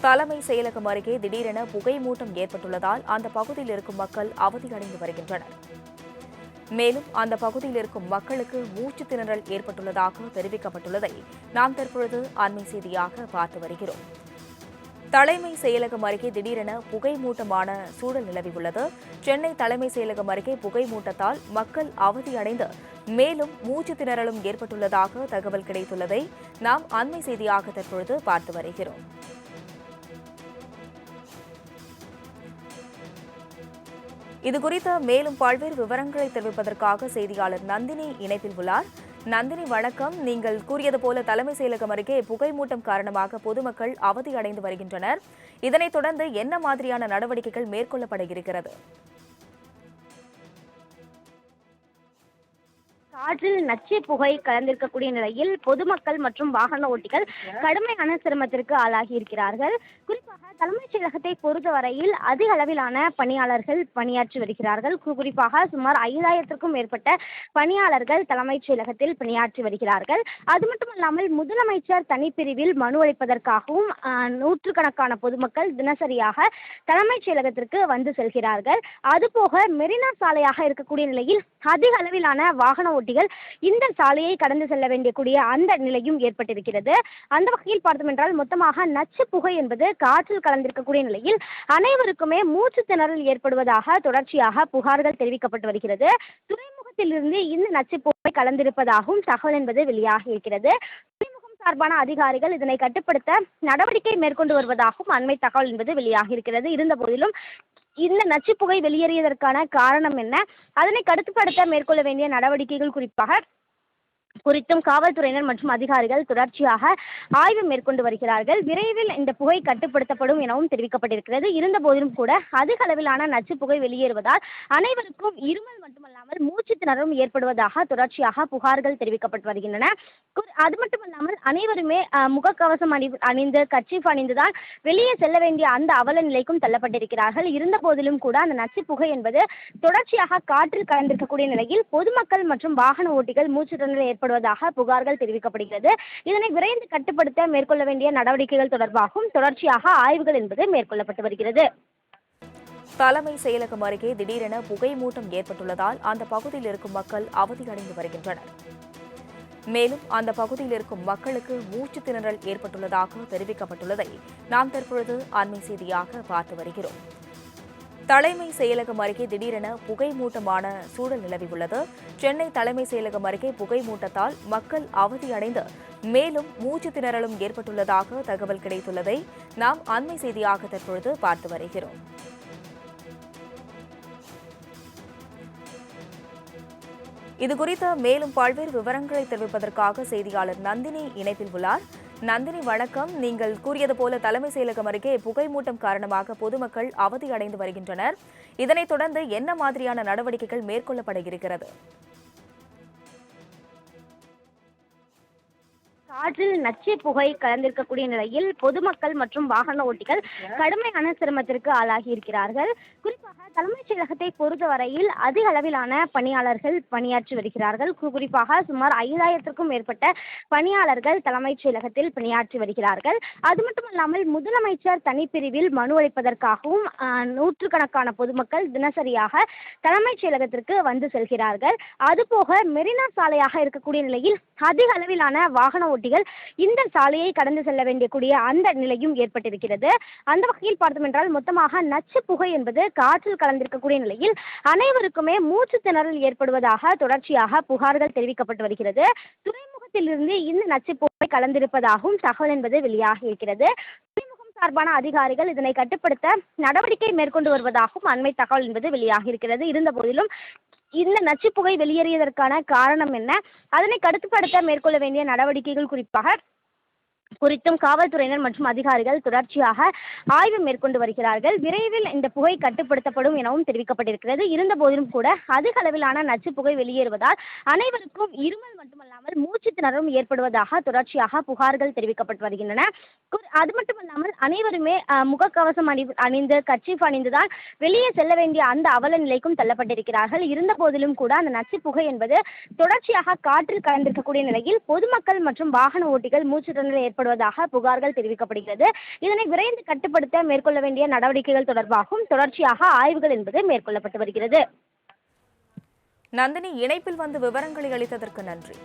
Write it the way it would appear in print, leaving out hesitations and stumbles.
தலைமை செயலகம் அருகே திடீரென புகை மூட்டம் ஏற்பட்டுள்ளதால் அந்த பகுதியில் இருக்கும் மக்கள் அவதியடைந்து வருகின்றனர். மேலும் அந்த பகுதியில் இருக்கும் மக்களுக்கு மூச்சுத் திணறல் ஏற்பட்டுள்ளதாக தெரிவிக்கப்பட்டுள்ளதை நாம் தற்பொழுது அண்மை செய்தியாக பார்த்து வருகிறோம். தலைமை செயலகம் அருகே திடீரென புகை மூட்டமான சூழல் நிலவியுள்ளது. சென்னை தலைமை செயலகம் அருகே புகை மூட்டத்தால் மக்கள் அவதியடைந்து மேலும் மூச்சுத் திணறலும் ஏற்பட்டுள்ளதாக தகவல் கிடைத்துள்ளதை நாம் அண்மை செய்தியாக தற்பொழுது பார்த்து வருகிறோம். இதுகுறித்த மேலும் பல்வேறு விவரங்களை தெரிவிப்பதற்காக செய்தியாளர் நந்தினி இணைப்பில் உள்ளார். நந்தினி, வணக்கம். நீங்கள் கூறியது போல தலைமை செயலகம் அருகே புகை மூட்டம் காரணமாக பொதுமக்கள் அவதியடைந்து வருகின்றனர். இதனைத் தொடர்ந்து என்ன மாதிரியான நடவடிக்கைகள் மேற்கொள்ளப்பட இருக்கிறது? காற்றில் நச்சு புகை கலந்திருக்கக்கூடிய நிலையில் பொதுமக்கள் மற்றும் வாகன ஓட்டிகள் கடுமையான சிரமத்திற்கு ஆளாகி இருக்கிறார்கள். குறிப்பாக தலைமைச் செயலகத்தை பொறுத்தவரையில் அதிக அளவிலான பணியாளர்கள் பணியாற்றி வருகிறார்கள். குறிப்பாக சுமார் 5000க்கும் மேற்பட்ட பணியாளர்கள் தலைமைச் செயலகத்தில் பணியாற்றி வருகிறார்கள். அது மட்டுமல்லாமல் முதலமைச்சர் தனிப்பிரிவில் மனு அளிப்பதற்காகவும் நூற்றுக்கணக்கான பொதுமக்கள் தினசரியாக தலைமைச் செயலகத்திற்கு வந்து செல்கிறார்கள். அதுபோக மெரினா சாலையாக இருக்கக்கூடிய நிலையில் அதிக அளவிலான வாகன ஓட்டிகள் இந்த சாலையை கடந்து செல்ல வேண்டிய அந்த நிலையும் ஏற்பட்டிருக்கிறது. அந்த வகையில் பார்த்தோம் என்றால் மொத்தமாக நச்சு புகை என்பது காற்றில் கலந்திருக்கக்கூடிய நிலையில் அனைவருக்குமே மூச்சு திணறல் ஏற்படுவதாக தொடர்ச்சியாக புகார்கள் தெரிவிக்கப்பட்டு வருகிறது. துறைமுகத்திலிருந்து இந்த நச்சு புகை கலந்திருப்பதாகவும் தகவல் என்பது வெளியாகி இருக்கிறது. துறைமுகம் சார்பான அதிகாரிகள் இதனை கட்டுப்படுத்த நடவடிக்கை மேற்கொண்டு வருவதாகவும் அண்மை தகவல் என்பது வெளியாகி இருக்கிறது. இருந்த போதிலும் இந்த நச்சுப்புகை வெளியேறியதற்கான காரணம் என்ன, அதனை கட்டுப்படுத்த மேற்கொள்ள வேண்டிய நடவடிக்கைகள் குறித்தும் காவல்துறையினர் மற்றும் அதிகாரிகள் தொடர்ச்சியாக ஆய்வு மேற்கொண்டு வருகிறார்கள். விரைவில் இந்த புகை கட்டுப்படுத்தப்படும் எனவும் தெரிவிக்கப்பட்டிருக்கிறது. இருந்த போதிலும் கூட அதிக அளவிலான நச்சு புகை வெளியேறுவதால் அனைவருக்கும் இருமல் மட்டுமல்லாமல் மூச்சு திணறலும் ஏற்படுவதாக தொடர்ச்சியாக புகார்கள் தெரிவிக்கப்பட்டு வருகின்றன. அது மட்டுமல்லாமல் அனைவருமே முகக்கவசம் அணிந்து கர்ச்சீஃப் அணிந்துதான் வெளியே செல்ல வேண்டிய அந்த அவல நிலைக்கும் தள்ளப்பட்டிருக்கிறார்கள். இருந்த போதிலும் கூட அந்த நச்சு புகை என்பது தொடர்ச்சியாக காற்றில் கலந்திருக்கக்கூடிய நிலையில் பொதுமக்கள் மற்றும் வாகன ஓட்டிகள் மூச்சு திணறல் ஏற்படுவதாக புகார்கள் தெரிவிக்கப்படுகிறது. இதனை விரைந்து கட்டுப்படுத்த மேற்கொள்ள வேண்டிய நடவடிக்கைகள் தொடர்பாகவும் தொடர்ச்சியாக ஆய்வுகள் என்பது மேற்கொள்ளப்பட்டு வருகிறது. தலைமை செயலகம் அருகே திடீரென புகை மூட்டம் ஏற்பட்டுள்ளதால் அந்த பகுதியில் இருக்கும் மக்கள் அவதியடைந்து வருகின்றனர். மேலும் அந்த பகுதியில் இருக்கும் மக்களுக்கு மூச்சு திணறல் ஏற்பட்டுள்ளதாக தெரிவிக்கப்பட்டுள்ளதை நாம் தற்பொழுது அண்மை செய்தியாக பார்த்து வருகிறோம். தலைமை செயலகம் அருகே திடீரென புகை மூட்டமான சூழல் நிலவியுள்ளது. சென்னை தலைமை செயலகம் அருகே புகை மூட்டத்தால் மக்கள் அவதியடைந்து மேலும் மூச்சு திணறலும் ஏற்பட்டுள்ளதாக தகவல் கிடைத்துள்ளதை நாம் அண்மை செய்தியாக தற்பொழுது பார்த்து வருகிறோம். இதுகுறித்த மேலும் பல்வேறு விவரங்களை தெரிவிப்பதற்காக செய்தியாளர் நந்தினி இணைப்பில் உள்ளார். நந்தினி, வணக்கம். நீங்கள் கூறியது போல தலைமை செயலகம் அருகே புகை மூட்டம் காரணமாக பொதுமக்கள் அவதியடைந்து வருகின்றனர். இதனைத் தொடர்ந்து என்ன மாதிரியான நடவடிக்கைகள் மேற்கொள்ளப்பட இருக்கிறது? காற்றில் நச்சு புகை கலந்திருக்கக்கூடிய நிலையில் பொதுமக்கள் மற்றும் வாகன ஓட்டிகள் கடுமையான சிரமத்திற்கு ஆளாகி இருக்கிறார்கள். குறிப்பாக தலைமைச் செயலகத்தை பொறுத்தவரையில் அதிக அளவிலான பணியாளர்கள் பணியாற்றி வருகிறார்கள். குறிப்பாக சுமார் 5000க்கும் மேற்பட்ட பணியாளர்கள் தலைமைச் செயலகத்தில் பணியாற்றி வருகிறார்கள். அது மட்டுமல்லாமல் முதலமைச்சர் தனிப்பிரிவில் மனு அளிப்பதற்காகவும் நூற்றுக்கணக்கான பொதுமக்கள் தினசரியாக தலைமைச் செயலகத்திற்கு வந்து செல்கிறார்கள். அதுபோக மெரினா சாலையாக இருக்கக்கூடிய நிலையில் அதிக அளவிலான வாகன ஓட்டிகள் இந்த சாலையை கடந்து செல்ல வேண்டிய அந்த நிலையும் ஏற்பட்டிருக்கிறது. அந்த வகையில் பார்த்தோம் என்றால் மொத்தமாக நச்சு புகை என்பது காற்றில் கலந்திருக்கக்கூடிய நிலையில் அனைவருக்குமே மூச்சு திணறல் ஏற்படுவதாக தொடர்ச்சியாக புகார்கள் தெரிவிக்கப்பட்டு வருகிறது. துறைமுகத்திலிருந்து இந்த நச்சு புகை கலந்திருப்பதாகவும் தகவல் என்பது வெளியாகி இருக்கிறது. துறைமுகம் சார்பான அதிகாரிகள் இதனை கட்டுப்படுத்த நடவடிக்கை மேற்கொண்டு வருவதாகவும் அண்மை தகவல் என்பது வெளியாகி இருக்கிறது. இருந்த போதிலும் இந்த நச்சு புகை வெளியேறியதற்கான காரணம் என்ன, அதனை கட்டுப்படுத்த மேற்கொள்ள வேண்டிய நடவடிக்கைகள் குறித்தும் காவல்துறையினர் மற்றும் அதிகாரிகள் தொடர்ச்சியாக ஆய்வு மேற்கொண்டு வருகிறார்கள். விரைவில் இந்த புகை கட்டுப்படுத்தப்படும் எனவும் தெரிவிக்கப்பட்டிருக்கிறது. இருந்த போதிலும் கூட அதிக அளவிலான நச்சு புகை வெளியேறுவதால் அனைவருக்கும் இருமல் மட்டுமல்லாமல் மூச்சு திணறலும் ஏற்படுவதாக தொடர்ச்சியாக புகார்கள் தெரிவிக்கப்பட்டு வருகின்றன. அது மட்டுமல்லாமல் அனைவருமே முகக்கவசம் அணிந்து கர்ச்சீஃப் அணிந்துதான் வெளியே செல்ல வேண்டிய அந்த அவல நிலைக்கும் தள்ளப்பட்டிருக்கிறார்கள். இருந்த போதிலும் கூட அந்த நச்சு புகை என்பது தொடர்ச்சியாக காற்றில் கலந்திருக்கக்கூடிய நிலையில் பொதுமக்கள் மற்றும் வாகன ஓட்டிகள் மூச்சு திணறல் ஏற்படுவதாக புகார்கள் தெரிவிக்கப்படுகிறது. இதனை விரைந்து கட்டுப்படுத்த மேற்கொள்ள வேண்டிய நடவடிக்கைகள் தொடர்பாகவும் தொடர்ச்சியாக ஆய்வுகள் என்பது மேற்கொள்ளப்பட்டு வருகிறது. நந்தினி, இணைப்பில் வந்து விவரங்களை அளித்ததற்கு நன்றி.